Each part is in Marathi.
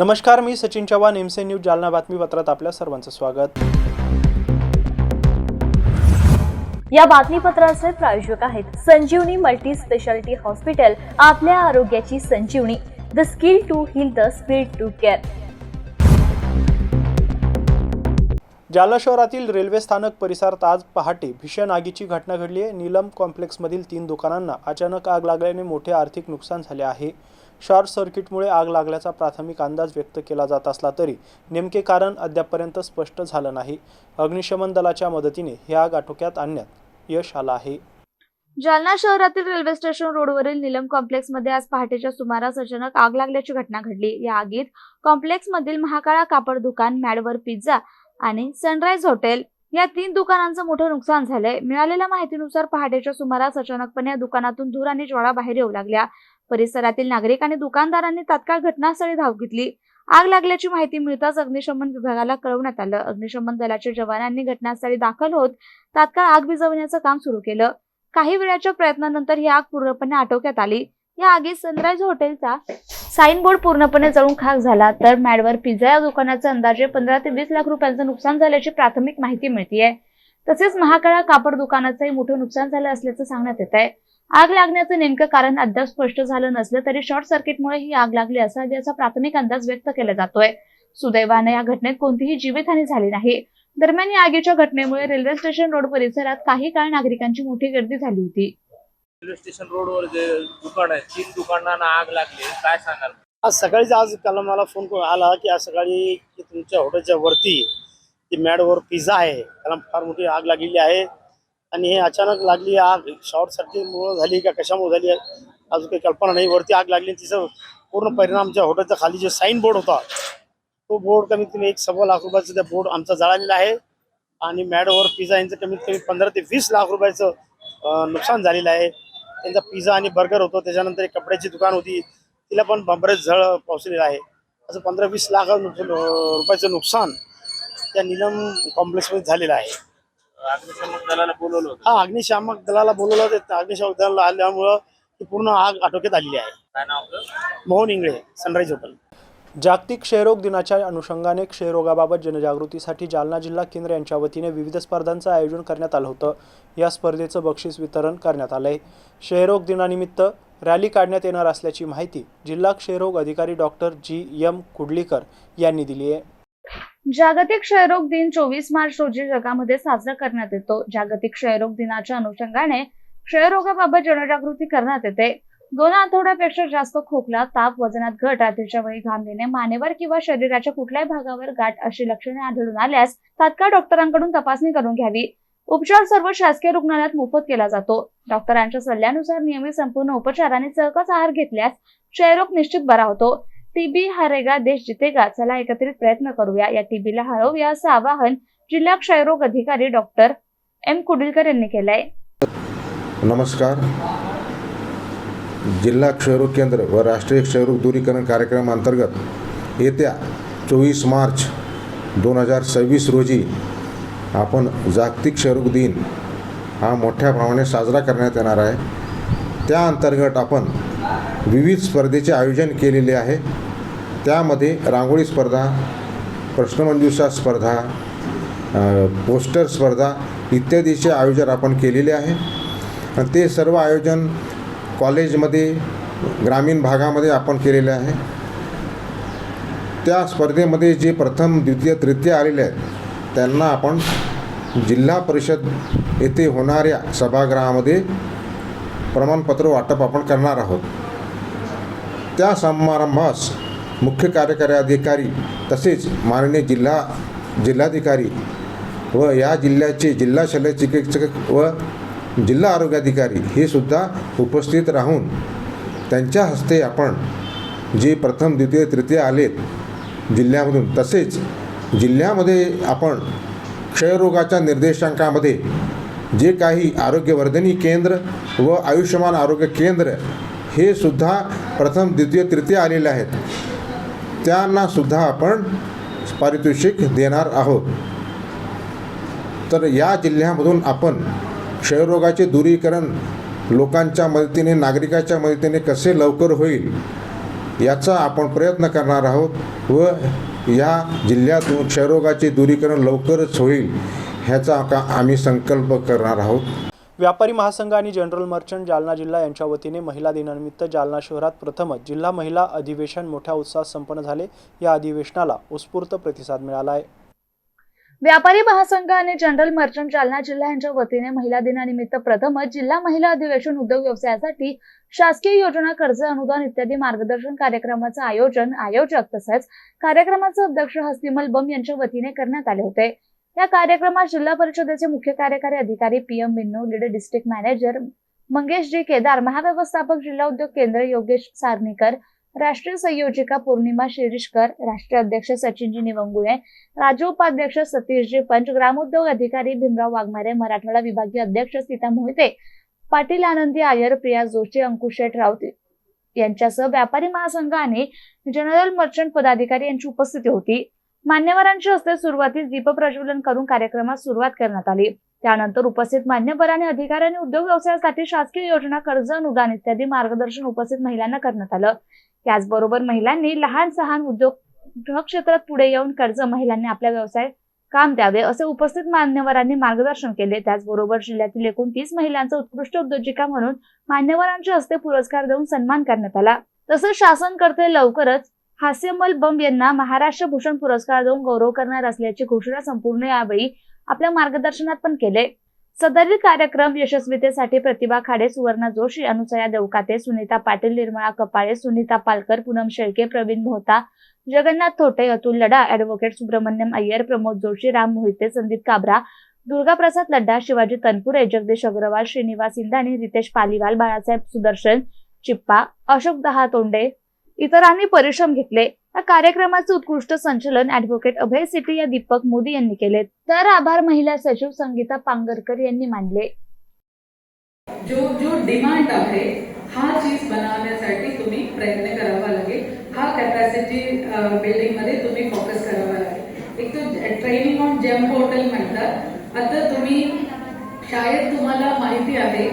नमस्कार, मी सचिन चव्हाण, एमसी न्यूज जालना बातमीपत्रात आपल्या सर्वांचं स्वागत। या बातमीपत्राचे प्रायोजक आहेत संजीवनी मल्टी स्पेशालिटी हॉस्पिटल, आपल्या आरोग्याची संजीवनी, the skill to heal, the speed to care. Jalna शहरातील रेल्वे स्थानक परिसरात आज पहाटे भीषण आगीची घटना घडली आहे। नीलम कॉम्प्लेक्समधील 3 दुकानांना अचानक आग लागल्याने मोठे आर्थिक नुकसान झाले आहे। शॉर्ट सर्किटमुळे आग लागल्याचा प्राथमिक अंदाज व्यक्त केला जात असला तरी नेमके कारण अद्यापपर्यंत स्पष्ट झालं नाही। अग्निशमन दलाच्या मदतीने ही आग आटोक्यात आणण्यात यश आलं आहे। जालना शहरातील रेल्वे स्टेशन रोडवरील नीलम कॉम्प्लेक्समध्ये आज पहाटेच्या सुमारास अचानक आग लागल्याची घटना घडली। या आगीत कॉम्प्लेक्समधील महाकाळा कापड दुकान, मॅडवर पिझ्झा आणि सनराइज हॉटेल या 3 दुकानांचं मोठं नुकसान झालंय। मिळालेल्या माहितीनुसार पहाटेच्या सुमारास अचानकपणे या दुकानातून धूर आणि ज्वाळा बाहेर येऊ लागल्या। परिसरातील नागरिक आणि दुकानदारांनी तात्काळ घटनास्थळी धाव घेतली। आग लागल्याची माहिती मिळताच अग्निशमन विभागाला कळवण्यात आलं। अग्निशमन दलाच्या जवानांनी घटनास्थळी दाखल होत तात्काळ आग विझवण्याचं काम सुरू केलं। काही वेळाच्या प्रयत्नानंतर ही आग पूर्णपणे आटोक्यात आली। या आगीत सनराइज हॉटेलचा साइन बोर्ड पूर्णपणे जळून खाक झाला, तर मॅडवर पिझ्झा या दुकानाचं अंदाजे 15 ते 20 लाख रुपयांचं नुकसान झाल्याची प्राथमिक माहिती मिळतेय। तसेच महाकाळा कापड दुकानाचंही मोठं नुकसान झालं असल्याचं सांगण्यात येत आहे। आग लागण्याचं नेमकं कारण अद्याप स्पष्ट झालं नसलं तरी शॉर्ट सर्किटमुळे ही आग लागली असा याचा प्राथमिक अंदाज व्यक्त केला जातोय। सुदैवाने या घटनेत कोणतीही जीवितहानी झाली नाही। दरम्यान या आगीच्या घटनेमुळे रेल्वे स्टेशन रोड परिसरात काही काळ नागरिकांची मोठी गर्दी झाली होती। रेल्वे स्टेशन रोडवर जे दुकान आहे 3 दुकानांना आग लागली, काय सांगाल? आज सकाळीच काल मला फोन आला की आज सकाळी की तुमच्या हॉटेलच्या वरती ती मॅडवर पिझ्झा आहे, त्याला फार मोठी आग लागलेली आहे आणि हे अचानक लागली आग शॉर्ट सर्किटमुळे झाली का कशामुळे झाली अजून काही कल्पना नाही। वरती आग लागली, तिचा पूर्ण परिणाम आमच्या हॉटेलच्या खाली जे साइन बोर्ड होता तो बोर्ड कमीत कमी 1.25 लाख रुपयाचा त्या बोर्ड आमचा जळालेला आहे आणि मॅडवर पिझ्झा यांचं कमीत कमी 15 ते 20 लाख रुपयाचं नुकसान झालेलं आहे। त्यांचा पिझ्झा आणि बर्गर होतो, त्याच्यानंतर एक कपड्याची दुकान होती, तिला पण बरेच झळ पोहोचलेलं आहे। असं 15-20 लाख रुपयाचं नुकसान त्या नीलम कॉम्प्लेक्समध्ये झालेलं आहे। अग्निशमन दलाला बोलवलं होतं? हा, अग्निशामक दलाला बोलवलं होतं। अग्निशामक दलाला आल्यामुळं ती पूर्ण आग आटोक्यात आलेली आहे। काय नाव होतं? Mohan Ingale, sunrise hotel. जागतिक क्षयरोग दिनाच्या अनुषंगाने क्षयरोगाबाबत जनजागृतीसाठी जालना जिल्हा केंद्र यांच्या वतीने विविध स्पर्धांचं आयोजन करण्यात आलं होतं। या स्पर्धेचं बक्षीस वितरण करण्यात आलंय। क्षयरोग दिनानिमित्त रॅली काढण्यात येणार असल्याची माहिती जिल्हा क्षयरोग अधिकारी डॉक्टर GM कुडलीकर यांनी दिली आहे। जागतिक क्षयरोग दिन 24 मार्च रोजी जगामध्ये साजरा करण्यात येतो। जागतिक क्षयरोग दिनाच्या अनुषंगाने क्षयरोगाबाबत जनजागृती करण्यात येते। 2 आठवड्यापेक्षा जास्त खोकला, ताप, वजनात घट, रात्रीच्या वेळी घाम येणे, मानेवर किंवा शरीराच्या कुठल्याही भागावर गाठ अशी लक्षणे आढळून आल्यास तात्काळ डॉक्टरांकडून तपासणी करून घ्यावी। उपचार सर्व शासकीय रुग्णालयात मोफत केला जातो। डॉक्टरांच्या सल्ल्यानुसार नियमित संपूर्ण उपचार आणि सकस आहार घेतल्यास क्षयरोग निश्चित बरा होतो। टीबी हरेगा देश जितेगा, चला एकत्रित प्रयत्न करूया, या टीबीला हरवूया असं आवाहन जिल्हा क्षयरोग अधिकारी डॉक्टर M कुडलीकर यांनी केलंय। नमस्कार। जिल्हा क्षयरोग केंद्र व राष्ट्रीय क्षयरोग दूरीकरण कार्यक्रम अंतर्गत येत्या 24 मार्च 2026 रोजी आपण जागतिक क्षयरोग दिन हा मोठ्या प्रमाणात साजरा करण्यात येणार आहे। त्या अंतर्गत आपण विविध स्पर्धेचे आयोजन केलेले आहे। त्यामध्ये रांगोळी स्पर्धा, प्रश्नमंजुषा स्पर्धा, पोस्टर स्पर्धा इत्यादीचे आयोजन आपण केलेले आहे आणि ते सर्व आयोजन कॉलेजमध्ये, ग्रामीण भागामध्ये आपण केलेले आहे। त्या स्पर्धेमध्ये जे प्रथम, द्वितीय, तृतीय आलेले आहेत त्यांना आपण जिल्हा परिषद येथे होणाऱ्या सभागृहामध्ये प्रमाणपत्र वाटप आपण करणार आहोत। त्या समारंभास मुख्य कार्यकारी अधिकारी तसेच माननीय जिल्हाधिकारी व या जिल्ह्याचे जिल्हा शल्य चिकित्सक व जिल्हा आरोग्य अधिकारी हे सुद्धा उपस्थित राहून त्यांच्या हस्ते आपण जे प्रथम, द्वितीय, तृतीय आलेत जिल्ह्यामधून, तसेच जिल्ह्यामध्ये आपण क्षयरोगाच्या निर्देशांकामध्ये जे काही आरोग्यवर्धिनी केंद्र व आयुष्यमान आरोग्य केंद्र हे सुद्धा प्रथम, द्वितीय, तृतीय आलेले आहेत त्यांना सुद्धा आपण पारितोषिक देणार आहोत। तर या जिल्ह्यामधून आपण क्षयरोगाचे दूरीकरण लोकांच्या मदतीने, नागरिकाच्या मदतीने कसे लवकर होईल याचा आपण प्रयत्न करणार आहोत व या जिल्ह्यातून क्षयरोगाचे दूरीकरण लवकरच होईल ह्याचा आम्ही संकल्प करणार आहोत. व्यापारी महासंघ आणि जनरल मर्चंट जालना जिल्हा यांच्या वतीने महिला दिनानिमित्त जालना शहरात प्रथमच जिल्हा महिला अधिवेशन मोठ्या उत्साहात संपन्न झाले. या अधिवेशनाला उत्स्फूर्त प्रतिसाद मिळाला आहे. व्यापारी महासंघ आणि जनरल मर्चंट जालना जिल्हा यांच्या वतीने महिला दिनानिमित्त प्रथमच जिल्हा महिला अधिवेशन उद्योग व्यवसायासाठी शासकीय योजना, कर्ज, अनुदान इत्यादी मार्गदर्शन कार्यक्रमाचं आयोजक तसेच कार्यक्रमाचे अध्यक्ष हस्तिमल बम यांच्या वतीने करण्यात आले होते. या कार्यक्रमात जिल्हा परिषदेचे मुख्य कार्यकारी अधिकारी PM Minnu, lead district manager Mangesh ji Kedar, महाव्यवस्थापक जिल्हा उद्योग केंद्र योगेश सारणीकर, राष्ट्रीय संयोजिका पौर्णिमा शिरीषकर, राष्ट्रीय अध्यक्ष सचिनजी निवंगुळे, राज्य उपाध्यक्ष सतीशजी पंच, ग्रामोद्योग अधिकारी भीमराव वाघमारे, मराठवाडा विभागीय अध्यक्ष सीता मोहिते, पाटील आनंदी आयर, प्रिया जोशी, अंकुश शेठ राऊत यांच्यासह व्यापारी महासंघ आणि जनरल मर्चंट पदाधिकारी यांची उपस्थिती होती. मान्यवरांच्या हस्ते सुरुवातीस दीप प्रज्वलन करून कार्यक्रमास सुरुवात करण्यात आली. त्यानंतर उपस्थित मान्यवर आणि अधिकाऱ्यांनी उद्योग व्यवसायासाठी शासकीय योजना, कर्ज, अनुदान इत्यादी मार्गदर्शन उपस्थित महिलांना करण्यात आलं. त्याचबरोबर महिलांनी लहान सहान उद्योग क्षेत्रात पुढे येऊन कर्ज महिलांनी आपल्या व्यवसाय काम द्यावे असे उपस्थित मान्यवरांनी मार्गदर्शन केले. त्याचबरोबर जिल्ह्यातील एकूण 30 महिलांचा उत्कृष्ट उद्योजिका म्हणून मान्यवरांच्या हस्ते पुरस्कार देऊन सन्मान करण्यात आला. तसंच शासनकर्ते लवकरच हास्यमल बम यांना महाराष्ट्र भूषण पुरस्कार देऊन गौरव करणार असल्याची घोषणा संपूर्ण यावेळी आपल्या मार्गदर्शनात पण केले. सदरील कार्यक्रम यशस्वीतेसाठी प्रतिभा खाडे, सुवर्णा जोशी, अनुसया देवकाते, सुनीता पाटील, निर्मळा कपाळे, सुनीता पालकर, पूनम शेळके, प्रवीण मोहता, जगन्नाथ थोटे, अतुल लडा, ॲडव्होकेट सुब्रमण्यम अय्यर, प्रमोद जोशी, राम मोहिते, संदीप काबरा, दुर्गाप्रसाद लड्डा, शिवाजी तनपुरे, जगदीश अग्रवाल, श्रीनिवास इंदानी, रितेश पालीवाल, बाळासाहेब सुदर्शन चिप्पा, अशोक दहातोंडे इतरांनी परिश्रम घेतले. या कार्यक्रमाचे उत्कृष्ट संचलन ॲडव्होकेट अभय सिटी या दीपक मोदी यांनी केले. तर आभार महिला सचिव संगीता पांगरकर यांनी मानले. जो डिमांड आहे हा चीज बनवण्यासाठी तुम्ही प्रयत्न करावा लागेल. हा कॅपॅसिटी बिल्डिंग मध्ये तुम्ही फोकस करावा लागेल. एक तो ट्रेनिंग ऑन जेम पोर्टल म्हणतात. आता तुम्ही शायद तुम्हाला माहिती आहे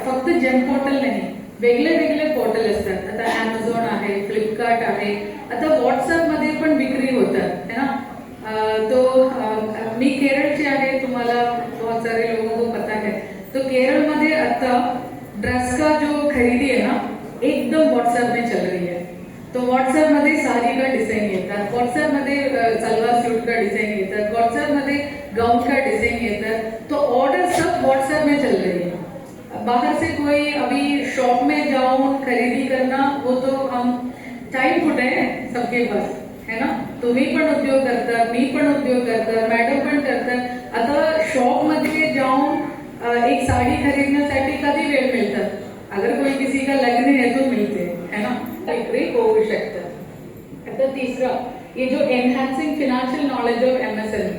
फक्त जेम पोर्टल नाही, वेगळे वेगळे पोर्टल असतात. आता Amazon आहे, फ्लिपकार्ट आहे, आता व्हॉट्सअप मध्ये पण विक्री होतात है ना. तो मी केरळची आहे, तुम्हाला बहुत सारे लोगों को पता है. तो केरल मध्ये आता ड्रेस का जो खरीदी है ना एकदम व्हाट्सएप में चल रही है. तो व्हाट्सएप मध्ये साडी का डिझाईन येतात, व्हाट्सएप मध्ये सलवार सूट का डिझाईन येतात, व्हाट्सएप मध्ये गाउन का डिझाईन येतात. तो ऑर्डर सब व्हाट्सएप में चल रही है. बाहर से कोई अभी शॉप में जाऊन खरीदी करना वो तो हम टाइम कुठे है सबके पास है ना. तुम्ही पण उद्योग करतात, मी पण उद्योग करतात, मॅडम पण करतात. आता शॉप मध्ये जाऊन एक साडी खरीदण्यासाठी कधी वेळ मिळतात. अगर कोई किसी का लग्न है तो मिलते है ना. ब्रेक होऊ शकतात. आता तीसरा ये जो enhancing financial knowledge of MSME,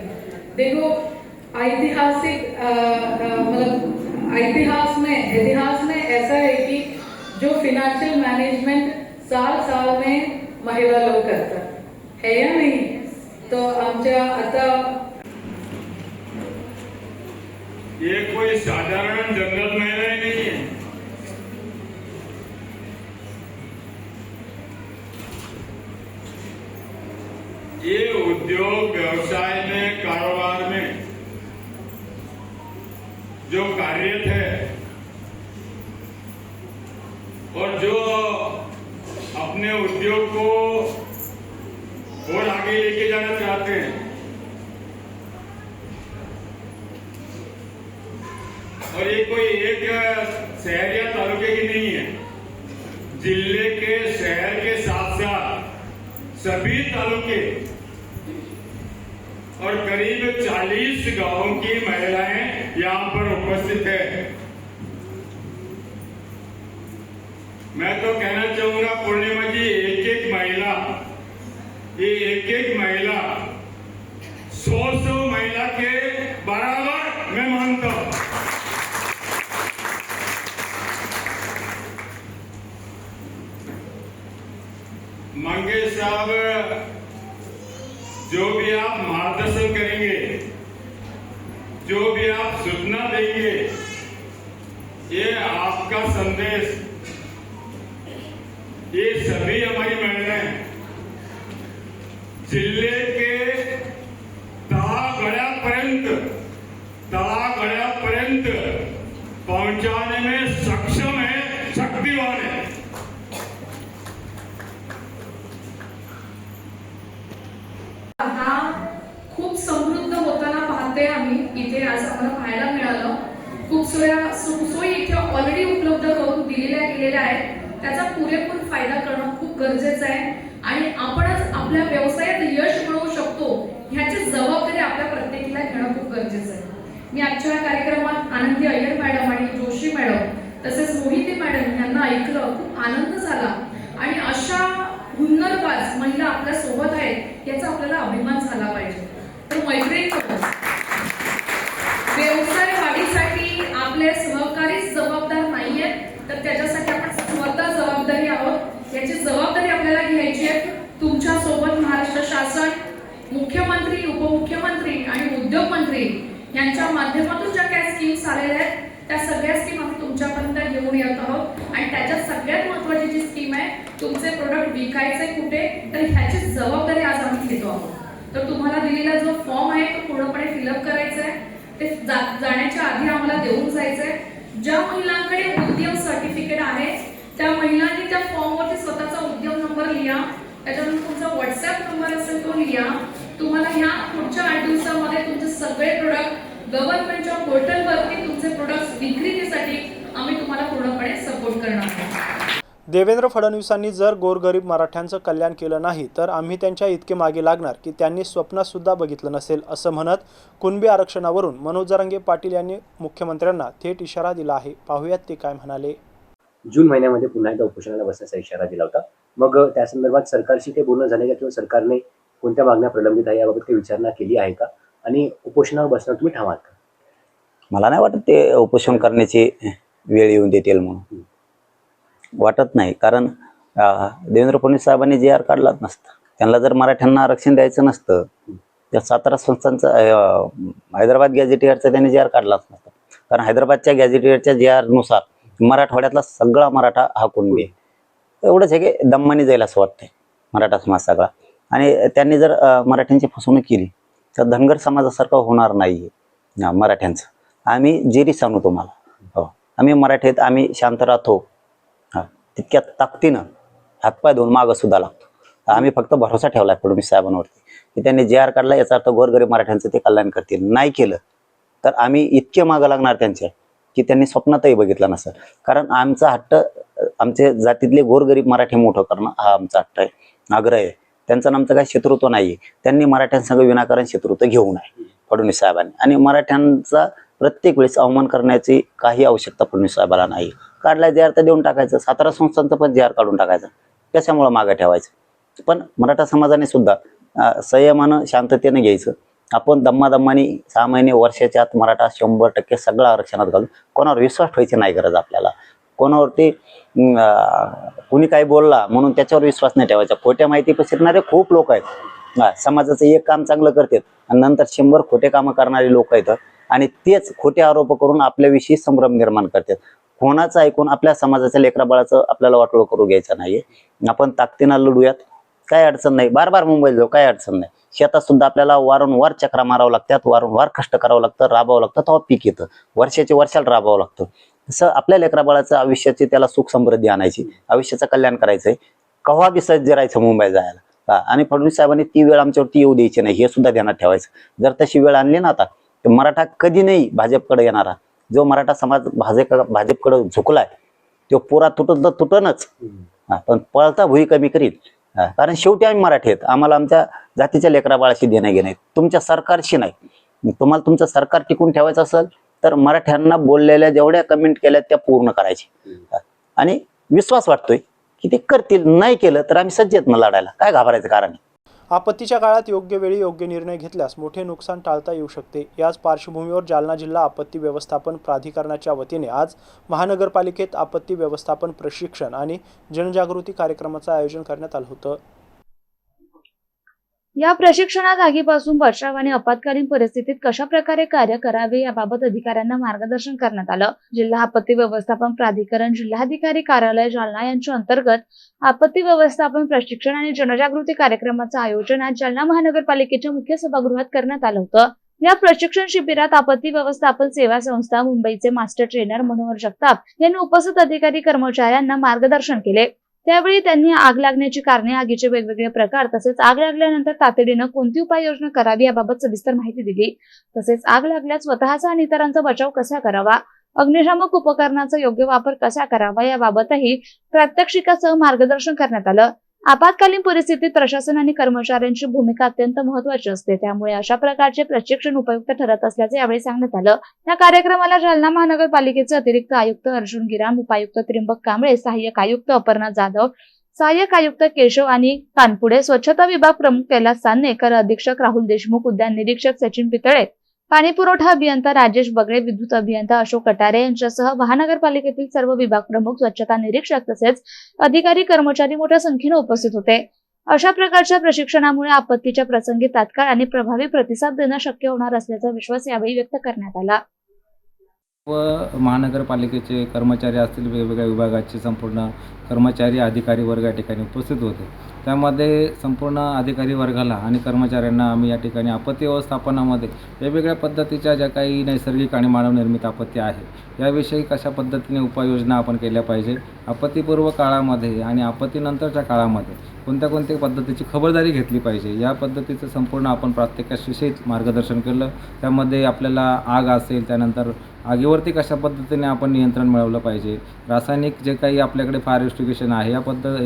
देखो ऐतिहासिक मतलब इतिहास में ऐसा है कि जो फाइनेंशियल मैनेजमेंट साल में महिला लोग करतात है या नहीं. तो आमच्या आता ये कोई साधारण जनरल महिला ही नहीं है. ये उद्योग व्यवसाय में, कारोबार में जो कार्यरत है और जो अपने उद्योग को और आगे लेके जाना चाहते हैं और ये कोई एक शहर या तालुके की नहीं है. जिले के, शहर के साथ साथ सभी तालुके और करीब 40 गांवों की महिलाएं यहाँ पर उपस्थित है. मैं तो कहना चाहूंगा पूर्णिमा जी, एक एक महिला 100 महिला के बराबर मैं मानता हूं. मंगेश साहब, जो भी आप मार्गदर्शन करेंगे, जो भी आप सूचना देंगे, ये आपका संदेश ये सभी हमारी महिलाएं जिले के तळागाळापर्यंत पहुंचाने में सक्षम है, शक्तिवान है। हा खूप समृद्ध होताना पाहते आम्ही इथे आज आम्हाला पाहायला मिळालं। खूप सोयी इथे ऑलरेडी उपलब्ध करून दिलेल्या गेलेल्या आहेत, त्याचा पुरेपूर फायदा करणं खूप गरजेचं आहे आणि आपणच आपल्या व्यवसायात यश मिळवू शकतो ह्याची जबाबदारी आपल्या प्रत्येकाला घेणं खूप गरजेचं आहे। मी आजच्या कार्यक्रमात आनंदी अय्यर मॅडम आणि जोशी मॅडम तसेच मोहिते मॅडम यांना ऐकलं, खूप आनंद झाला आणि अशा हुन्नरबाज महिला आपल्या सोबत आहेत याचा आपल्याला अभिमान झाला पाहिजे। तर मैत्रिणींनो, व्यवसाय वाढीसाठी आपले सहकारीच जबाबदार नाहीयेत, तर त्याच्यासाठी आपण स्वतः जबाबदारी आहोत। याची जबाबदारी आपल्याला घ्यायची आहे। तुमच्या सोबत महाराष्ट्र शासन, मुख्यमंत्री, उपमुख्यमंत्री आणि उद्योग मंत्री यांच्या माध्यमातून ज्या काही स्कीम्स आलेल्या आहेत त्या सगळ्या स्कीम आम्ही तुमच्यापर्यंत घेऊन येत आहोत आणि त्याच्यात सगळ्यात महत्त्वाची जी स्कीम आहे, तुमचे प्रोडक्ट विकायचे कुठे, तर ह्याची जबाबदारी आज आम्ही घेतो आहोत। तर तुम्हाला दिलेला जो फॉर्म आहे तो पूर्णपणे फिलअप करायचा आहे, ते जाण्याच्या आधी आम्हाला देऊन जायचं आहे। ज्या महिलांकडे उद्यम सर्टिफिकेट आहे त्या महिलांनी त्या फॉर्मवरती स्वतःचा उद्यम नंबर लिहा, त्याच्यानंतर तुमचा व्हॉट्सअप नंबर असेल तो लिहा। तुम्हाला ह्या पुढच्या 8 दिवसांमध्ये तुमचे सगळे प्रोडक्ट गव्हर्नमेंटच्या पोर्टलवरती तुमचे प्रोडक्ट्स विक्रीसाठी आम्ही तुम्हाला पूर्णपणे सपोर्ट करणार आहोत। देवेंद्र फडणवीसांनी जर गोरगरीब मराठ्यांचं कल्याण केलं नाही तर आम्ही त्यांच्या इतके मागे लागणार की त्यांनी स्वप्नातसुद्धा बघितलं नसेल, असं म्हणत कुणबी आरक्षणावरून मनोज जरांगे पाटील यांनी मुख्यमंत्र्यांना थेट इशारा दिला आहे। पाहूयात ते काय म्हणाले। जून महिन्यामध्ये पुन्हा एकदा उपोषणाला बसण्याचा इशारा दिला होता। मग त्या संदर्भात सरकारशी ते बोलणं झाले का किंवा सरकारने कोणत्या मागण्या प्रलंबित आहे याबाबत काही विचारणा केली आहे का आणि उपोषणावर बसणार तुम्ही ठाम आहात का? मला नाही वाटत ते उपोषण करण्याची वेळ येऊन देतील म्हणून, वाटत नाही। कारण देवेंद्र फडणवीस साहेबांनी जे आर काढलाच नसतं, त्यांना जर मराठ्यांना आरक्षण द्यायचं नसतं त्या 17 संस्थांचा हैदराबाद गॅझेटियरचा त्यांनी जे आर काढलाच नसतं। कारण हैदराबादच्या गॅझेटियरच्या जे आर नुसार मराठवाड्यातला सगळा मराठा हा कुणबी आहे। एवढंच आहे की दम्मानी जाईल असं वाटतंय मराठा समाज सगळा, आणि त्यांनी जर मराठ्यांची फसवणूक केली तर धनगर समाजासारखं होणार नाही मराठ्यांचं। आम्ही जेरी सांगू तुम्हाला, हो आम्ही मराठी आहेत, आम्ही शांत राहतो, तितक्या ताकदीनं हातपाय धुवून मागं सुद्धा लागतो। आम्ही फक्त भरोसा ठेवला फडणवीस साहेबांवरती की त्यांनी जे आर काढला याचा अर्थ गोरगरीब मराठ्यांचं ते कल्याण करतील। नाही केलं तर आम्ही इतके मागं लागणार त्यांच्या की त्यांनी स्वप्नातही बघितलं नसेल। कारण आमचा हट्ट, आमच्या जातीतले गोरगरीब मराठी मोठं करणं हा आमचा हट्ट आहे, आग्रह आहे। त्यांचं आमचं काही शत्रुत्व नाही, त्यांनी मराठ्यांसंग विनाकारण शत्रुत्व घेऊ नये फडणवीस साहेबांनी, आणि मराठ्यांचा प्रत्येक वेळेस अवमान करण्याची काही आवश्यकता फडणवीस साहेबांना नाही। काढलाय जे आर तर देऊन टाकायचं, 17 संस्थांचं पण जे आर काढून टाकायचं, कशामुळे मागे ठेवायचं। पण मराठा समाजाने सुद्धा संयमानं शांततेने घ्यायचं। आपण दम्मादम्मानी 6 महिने वर्षाच्या आत मराठा 100% सगळं आरक्षणात घालून कोणावर विश्वास ठेवायची नाही गरज आपल्याला। कोणावरती कुणी काही बोलला म्हणून त्याच्यावर विश्वास नाही ठेवायचा। खोट्या माहिती पसरणारे खूप लोक आहेत, समाजाचं एक काम चांगलं करतात आणि नंतर 100 खोटे कामं करणारे लोक आहेत आणि तेच खोटे आरोप करून आपल्याविषयी संभ्रम निर्माण करतात। कोणाचं ऐकून आपल्या समाजाच्या लेकराबाळाचं आपल्याला वाटोळं करू घ्यायचं नाही। आपण ताकदीनं लढूयात, काय अडचण नाही। बार मुंबईला जाऊ, काय अडचण नाही। शेतात सुद्धा आपल्याला वारंवार चक्रा मारावं लागतात, वारंवार कष्ट करावं लागतं, राबावं लागतं, तेव्हा पीक येतं। वर्षाच्या वर्षाला राबावं लागतं। तसं आपल्या लेकराबाळाचं आयुष्याची त्याला सुख समृद्धी आणायची, आयुष्याचं कल्याण करायचंय, केव्हा बी सज्ज राहायचं मुंबईला जायला। आणि फडणवीस साहेबांनी ती वेळ आमच्यावरती येऊ द्यायची नाही, हे सुद्धा ध्यानात ठेवायचं। जर तशी वेळ आणली ना आता तर मराठा कधी नाही भाजपकडे येणारा। जो मराठा समाज भाजपकडे झुकलाय तो पुरा तुटत तुटणच, पण पळता भुई कमी करीत। कारण शेवटी आम्ही मराठी आहेत, आम्हाला आमच्या जातीच्या लेकराबाळाशी देणं घेणं आहे, तुमच्या सरकारशी नाही। तुम्हाला तुमचं सरकार टिकून ठेवायचं असेल तर मराठ्यांना बोललेल्या जेवढ्या कमेंट केल्या त्या पूर्ण करायची, आणि विश्वास वाटतोय की ते करतील। नाही केलं तर आम्ही सज्ज आहेत ना लढायला, काय घाबरायचं कारण आहे। आपत्तीच्या काळात योग्य वेळी योग्य निर्णय घेतल्यास मोठे नुकसान टाळता येऊ शकते। याच पार्श्वभूमीवर जालना जिल्हा आपत्ती व्यवस्थापन प्राधिकरणाच्या वतीने आज महानगरपालिकेत आपत्ती व्यवस्थापन प्रशिक्षण आणि जनजागृती कार्यक्रमाचं आयोजन करण्यात आलं होतं। या प्रशिक्षणात आगीपासून बचाव आणि आपत्कालीन परिस्थितीत कशा प्रकारे कार्य करावे याबाबत अधिकाऱ्यांना मार्गदर्शन करण्यात आलं. जिल्हा आपत्ती व्यवस्थापन प्राधिकरण, जिल्हाधिकारी कार्यालय जालना यांच्या अंतर्गत आपत्ती व्यवस्थापन प्रशिक्षण आणि जनजागृती कार्यक्रमाचं आयोजन आज जालना महानगरपालिकेच्या मुख्य सभागृहात करण्यात आलं होतं. या प्रशिक्षण शिबिरात आपत्ती व्यवस्थापन सेवा संस्था मुंबईचे मास्टर ट्रेनर मनोहर जगताप यांनी उपस्थित अधिकारी कर्मचाऱ्यांना मार्गदर्शन केले. त्यावेळी त्यांनी आग लागण्याची कारणे, आगीचे वेगवेगळे प्रकार तसेच आग लागल्यानंतर तातडीनं कोणती उपाययोजना करावी याबाबत सविस्तर माहिती दिली. तसेच आग लागल्यास स्वतःचा आणि इतरांचा बचाव कसा करावा, अग्निशामक उपकरणाचा योग्य वापर कसा करावा याबाबतही प्रात्यक्षिकासह मार्गदर्शन करण्यात आलं. आपत्कालीन परिस्थितीत प्रशासन आणि कर्मचाऱ्यांची भूमिका अत्यंत महत्त्वाची असते, त्यामुळे अशा प्रकारचे प्रशिक्षण उपयुक्त ठरत असल्याचे यावेळी सांगण्यात आलं. या कार्यक्रमाला जालना महानगरपालिकेचे अतिरिक्त आयुक्त अर्जुन गिराम, उपायुक्त त्र्यंबक कांबळे, सहाय्यक आयुक्त अपर्णा जाधव, सहाय्यक आयुक्त केशव आणि कानपुडे, स्वच्छता विभाग प्रमुख कैलास सान्नेकर, अधीक्षक राहुल देशमुख, उद्यान निरीक्षक सचिन पितळे, पाणी पुरवठा अभियंता राजेश बगळे, विद्युत अभियंता अशोक कटारे यांच्यासह महानगरपालिकेतील सर्व विभाग प्रमुख, स्वच्छता निरीक्षक तसेच अधिकारी कर्मचारी मोठ्या संख्येने उपस्थित होते. अशा प्रकारच्या प्रशिक्षणामुळे आपत्तीच्या प्रसंगी तात्काळ आणि प्रभावी प्रतिसाद देणं शक्य होणार असल्याचा विश्वास यावेळी व्यक्त करण्यात आला. व महानगरपालिकेचे कर्मचारी असतील, वेगवेगळ्या विभागाचे संपूर्ण कर्मचारी अधिकारी वर्ग या ठिकाणी उपस्थित होते. त्यामध्ये संपूर्ण अधिकारी वर्गाला आणि कर्मचाऱ्यांना आम्ही या ठिकाणी आपत्ती व्यवस्थापनामध्ये वेगवेगळ्या पद्धतीच्या ज्या काही नैसर्गिक आणि मानवनिर्मित आपत्ती आहे याविषयी कशा पद्धतीने उपाययोजना आपण केल्या पाहिजे, आपत्तीपूर्व काळामध्ये आणि आपत्तीनंतरच्या काळामध्ये कोणत्या पद्धतीची खबरदारी घेतली पाहिजे या पद्धतीचं संपूर्ण आपण प्रात्यक्षिक मार्गदर्शन केलं. त्यामध्ये आपल्याला आग असेल, त्यानंतर आगीवरती कशा पद्धतीने आपण नियंत्रण मिळवलं पाहिजे, रासायनिक जे काही आपल्याकडे फायर एक्स्टिंग्विशन आहे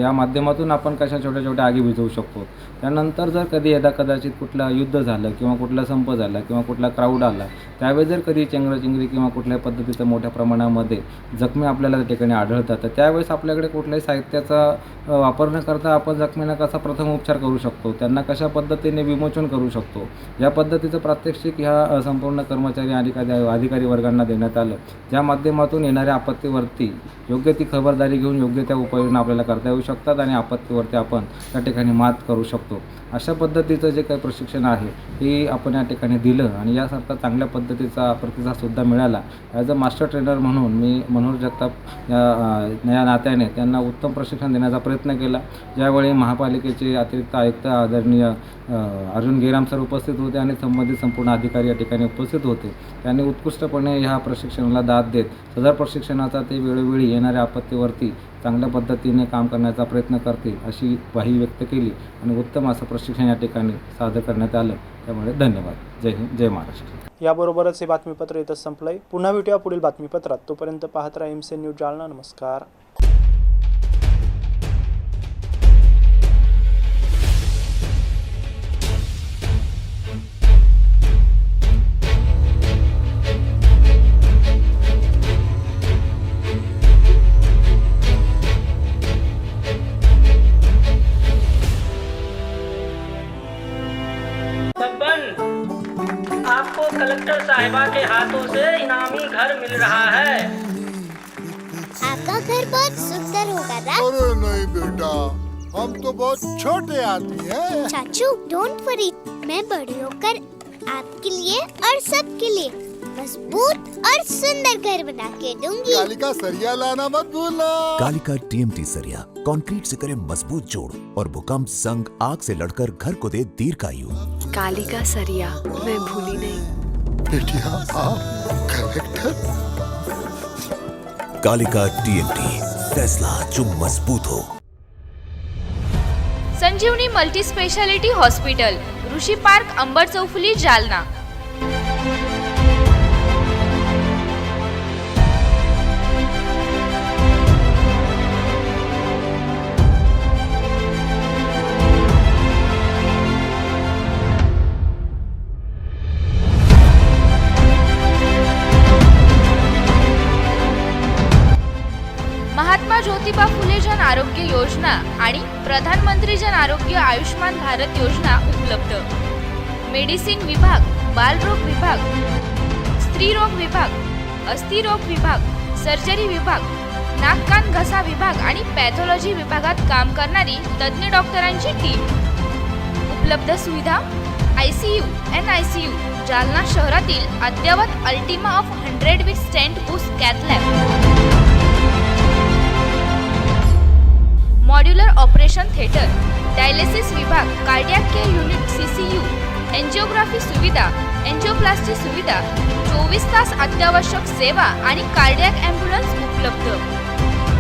या माध्यमातून आपण कशा छोट्या छोट्या आगी विझवू शकतो. त्यानंतर जर कधी कदाचित कुठलं युद्ध झालं किंवा कुठला संप झाला किंवा कुठला क्राऊड आला, त्यावेळी जर कधी चेंगराचेंगरी किंवा कुठल्याही पद्धतीचं मोठ्या प्रमाणामध्ये जखमी आपल्याला त्या ठिकाणी आढळतात, तर त्यावेळेस आपल्याकडे कुठल्याही साहित्याचा वापर न करता आपण जखमींना कसा प्रथम उपचार करू शकतो, त्यांना कशा पद्धतीने विमोचन करू शकतो, या पद्धतीचं प्रात्यक्षिक ह्या संपूर्ण कर्मचारी आणि अधिकारी वर्गांना देण्यात आलं. ज्या माध्यमातून येणाऱ्या आपत्तीवरती योग्य ती खबरदारी घेऊन योग्य त्या उपाययोजना आपल्याला करता येऊ शकतात आणि आपत्तीवरती आपण त्या ठिकाणी मात करू शकतो. अशा पद्धतीचं जे काही प्रशिक्षण आहे हे आपण या ठिकाणी दिलं आणि यासारखा चांगल्या पद्धतीचा प्रतिसादसुद्धा मिळाला. ॲज अ मास्टर ट्रेनर म्हणून मी मनोहर जगताप या नात्याने त्यांना उत्तम प्रशिक्षण देण्याचा प्रयत्न केला. ज्यावेळी महापालिकेचे अतिरिक्त आयुक्त आदरणीय अर्जुन गिराम सर उपस्थित होते आणि संबंधित संपूर्ण अधिकारी या ठिकाणी उपस्थित होते. त्यांनी उत्कृष्टपणे ह्या प्रशिक्षणाला दाद देत सदर प्रशिक्षणाचा ते वेळोवेळी येणाऱ्या आपत्तीवरती चांगल्या पद्धतीने काम करण्याचा प्रयत्न करतील अशी ग्वाही व्यक्त केली आणि उत्तम असं प्रशिक्षण या ठिकाणी सादर करण्यात आलं. त्यामुळे धन्यवाद. जय हिंद, जय महाराष्ट्र. याबरोबरच हे बातमीपत्र इथंच संपलंय. पुन्हा भेटूया पुढील बातमीपत्रात. तोपर्यंत पाहत राहा एमसी न्यूज जालना. नमस्कार. आपको कलेक्टर साहिबा के हाथों से इनामी घर मिल रहा है। आपका घर बहुत सुंदर होगा ना? अरे नहीं बेटा, हम तो बहुत छोटे आदमी हैं। चाचू डोंट वरी, मैं बड़ी होकर आपके लिए और सबके लिए मजबूत और सुंदर घर बना के दूंगी। कालिका सरिया लाना मत भूलना। कालिका TMT सरिया कंक्रीट से करे मजबूत जोड़ और भूकंप, संग, आग से लड़कर घर को दे दीर्घायु। कालिका सरिया मैं भूली नहीं। बेटिया आप कलेक्टर। कालिका TMT, फैसला जो मजबूत हो। संजीवनी मल्टी स्पेशालिटी हॉस्पिटल, ऋषी पार्क, अंबर चौफुली, जालना. महात्मा ज्योतिबा फुले जन आरोग्य योजना आणि प्रधानमंत्री जन आरोग्य आयुष्मान भारत योजना उपलब्ध. मेडिसिन विभाग, बालरोग विभाग, स्त्रीरोग विभाग, अस्थिरोग विभाग, सर्जरी विभाग, नाक कान घसा विभाग आणि पॅथॉलॉजी विभागात काम करणारी तज्ञ डॉक्टरांची टीम. उपलब्ध सुविधा ICU, NICU, जालना शहरातील अद्ययावत ultima of 100 with stent boost cath lab, modular operation theatre, dialysis विभाग, cardiac care unit CCU, angiography सुविधा, एंजिओप्लास्टी सुविधा, 24 तास अत्यावश्यक सेवा आणि कार्डियक ॲम्ब्युलन्स उपलब्ध.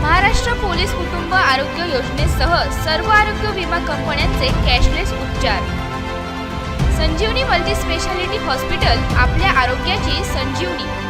महाराष्ट्र पोलीस कुटुंब आरोग्य योजनेसह सर्व आरोग्य विमा कंपन्यांचे कॅशलेस उपचार. संजीवनी मल्टी स्पेशालिटी हॉस्पिटल, आपल्या आरोग्याची संजीवनी.